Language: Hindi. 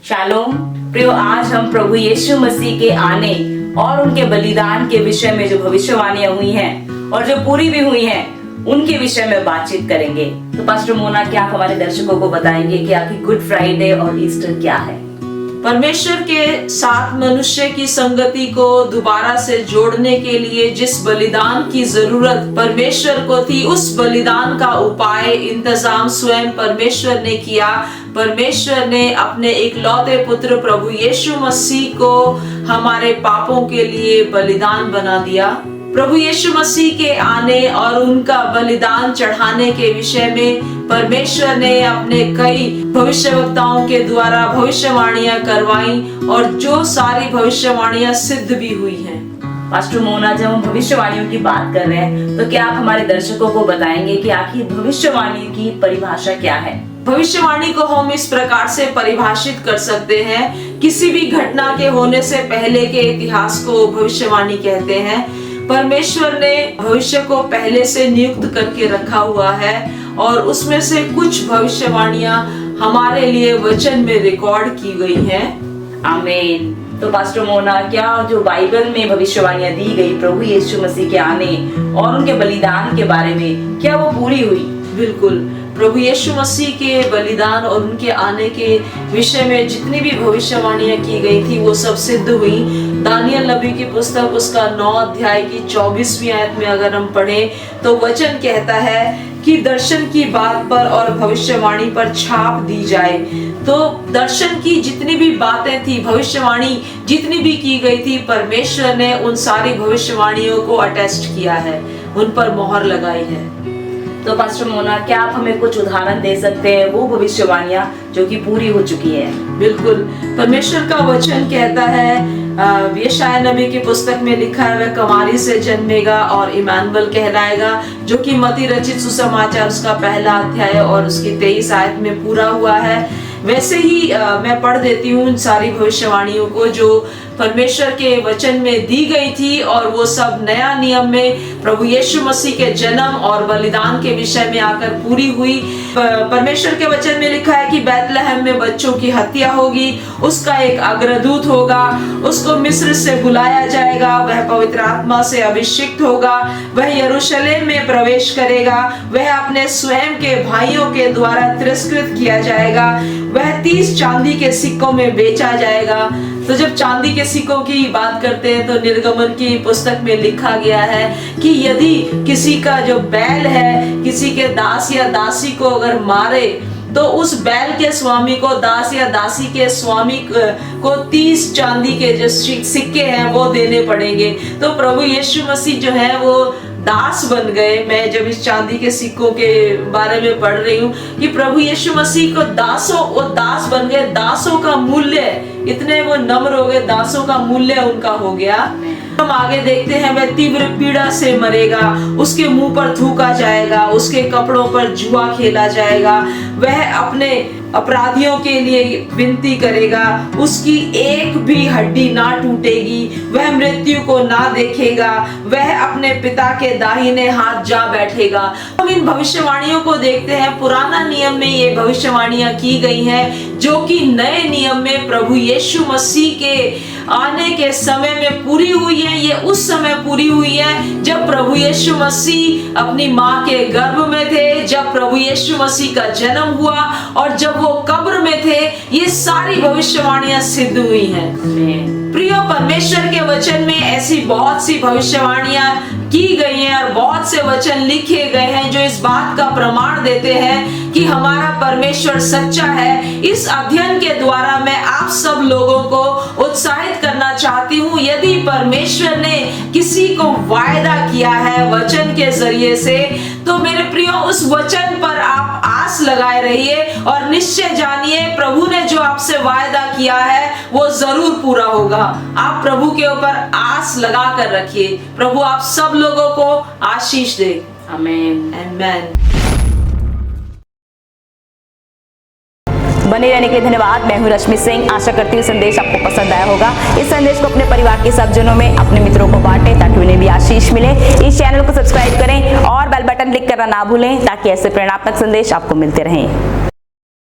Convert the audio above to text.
शालोम प्रियो, आज हम प्रभु यीशु मसीह के आने और उनके बलिदान के विषय में जो भविष्यवाणियां हुई हैं और जो पूरी भी हुई हैं उनके विषय में बातचीत करेंगे। तो पास्टर मोना, क्या आप हमारे दर्शकों को बताएंगे कि आखिर गुड फ्राइडे और ईस्टर क्या है? परमेश्वर के साथ मनुष्य की संगति को दोबारा से जोड़ने के लिए जिस बलिदान की जरूरत परमेश्वर को थी, उस बलिदान का उपाय इंतजाम स्वयं परमेश्वर ने किया। परमेश्वर ने अपने इकलौते पुत्र प्रभु यीशु मसीह को हमारे पापों के लिए बलिदान बना दिया। प्रभु यीशु मसीह के आने और उनका बलिदान चढ़ाने के विषय में परमेश्वर ने अपने कई भविष्यवक्ताओं के द्वारा भविष्यवाणियां करवाई और जो सारी भविष्यवाणियां सिद्ध भी हुई हैं। पास्टर मोना, जब हम भविष्यवाणियों की बात कर रहे हैं तो क्या आप हमारे दर्शकों को बताएंगे कि आखिर भविष्यवाणी की परिभाषा क्या है? भविष्यवाणी को हम इस प्रकार से परिभाषित कर सकते हैं, किसी भी घटना के होने से पहले के इतिहास को भविष्यवाणी कहते हैं। परमेश्वर ने भविष्य को पहले से नियुक्त करके रखा हुआ है और उसमें से कुछ भविष्यवाणियां हमारे लिए वचन में रिकॉर्ड की गई हैं। आमीन। तो पास्टर मोना, क्या जो बाइबल में भविष्यवाणियां दी गई प्रभु यीशु मसीह के आने और उनके बलिदान के बारे में, क्या वो पूरी हुई? बिल्कुल। प्रभु यीशु मसीह के बलिदान और उनके आने के विषय में जितनी भी भविष्यवाणियां की गई थी वो सब सिद्ध हुई। दानियल नबी की पुस्तक उसका 9 अध्याय की 24वीं आयत में अगर हम पढ़ें तो वचन कहता है कि दर्शन की बात पर और भविष्यवाणी पर छाप दी जाए। तो दर्शन की जितनी भी बातें थी, भविष्यवाणी जितनी भी की गई थी, परमेश्वर ने उन सारी भविष्यवाणियों को अटेस्ट किया है, उन पर मोहर लगाई है। तो पास्टर मोना, क्या आप हमें कुछ उदाहरण दे सकते हैं वो भविष्यवाणियां जो कि पूरी हो चुकी हैं? बिल्कुल। परमेश्वर का वचन कहता है, यशायाह नबी की पुस्तक में लिखा है, वह कुमारी से जन्मेगा और इमानुएल कहलाएगा, जो कि मत्ती रचित सुसमाचार उसका 1 अध्याय और उसकी 23 आयत में पूरा हुआ है। वैसे ही मैं पढ़ देती हूँ उन सारी भविष्यवाणियों को जो परमेश्वर के वचन में दी गई थी और वो सब नया नियम में प्रभु यीशु मसीह के जन्म और बलिदान के विषय में आकर पूरी हुई। परमेश्वर के वचन में लिखा है कि बैतलहम में बच्चों की हत्या होगी, उसका एक अग्रदूत होगा, उसको मिस्र से बुलाया जाएगा, वह पवित्र आत्मा से अभिषिक्त होगा, वह यरूशलेम में प्रवेश करेगा, वह अपने स्वयं के भाइयों के द्वारा तिरस्कृत किया जाएगा, वह 30 चांदी के सिक्कों में बेचा जाएगा। तो जब चांदी के सिक्कों की बात करते हैं तो निर्गमन की पुस्तक में लिखा गया है कि यदि किसी का जो बैल है किसी के दास या दासी को अगर मारे तो उस बैल के स्वामी को, दास या दासी के स्वामी को 30 चांदी के जो सिक्के हैं वो देने पड़ेंगे। तो प्रभु यीशु मसीह जो है वो दास बन गए। मैं जब इस चांदी के सिक्कों के बारे में पढ़ रही हूँ कि प्रभु यीशु मसीह को वो दास बन गए। दासों का मूल्य, इतने वो नम्र हो गए, दासों का मूल्य उनका हो गया। हम आगे देखते हैं, वह तीव्र पीड़ा से मरेगा, उसके मुंह पर थूका जाएगा, उसके कपड़ों पर जुआ खेला जाएगा, वह अपने अपराधियों के लिए विनती करेगा, उसकी एक भी हड्डी ना टूटेगी, वह मृत्यु को ना देखेगा, वह अपने पिता के दाहिने हाथ जा बैठेगा। हम इन भविष्यवाणियों को देखते हैं, पुराना नियम में ये भविष्यवाणियां की गई हैं जो कि नए नियम में प्रभु यीशु मसीह के आने के समय में पूरी हुई है। ये उस समय पूरी हुई है जब प्रभु यीशु मसीह अपनी माँ के गर्भ में थे, जब प्रभु यीशु मसीह का जन्म हुआ और जब वो कब्र में थे। ये सारी भविष्यवाणियां सिद्ध हुई हैं। प्रियो, परमेश्वर के वचन में ऐसी बहुत सी भविष्यवाणियां की गई हैं और बहुत से वचन लिखे गए हैं जो इस बात का प्रमाण देते हैं कि हमारा परमेश्वर सच्चा है। इस अध्ययन के द्वारा मैं आप सब लोगों को उत्साहित करना चाहती हूँ, यदि परमेश्वर ने किसी को वायदा किया है वचन के जरिए से, तो मेरे प्रियो उस वचन पर आप आस लगाए रहिए और निश्चय जानिए प्रभु ने जो आपसे वायदा किया है वो जरूर पूरा होगा। आप प्रभु के ऊपर आस लगा कर रखिए। प्रभु आप सब लोगों को आशीष दे। आमीन। आमीन। बने रहने के लिए धन्यवाद। मैं हूं रश्मि सिंह। आशा करती हूँ संदेश आपको पसंद आया होगा। इस संदेश को अपने परिवार के सब जनों में, अपने मित्रों को बांटें ताकि उन्हें भी आशीष मिले। इस चैनल को सब्सक्राइब करें और बेल बटन क्लिक करना ना भूलें ताकि ऐसे प्रेरणात्मक संदेश आपको मिलते रहें।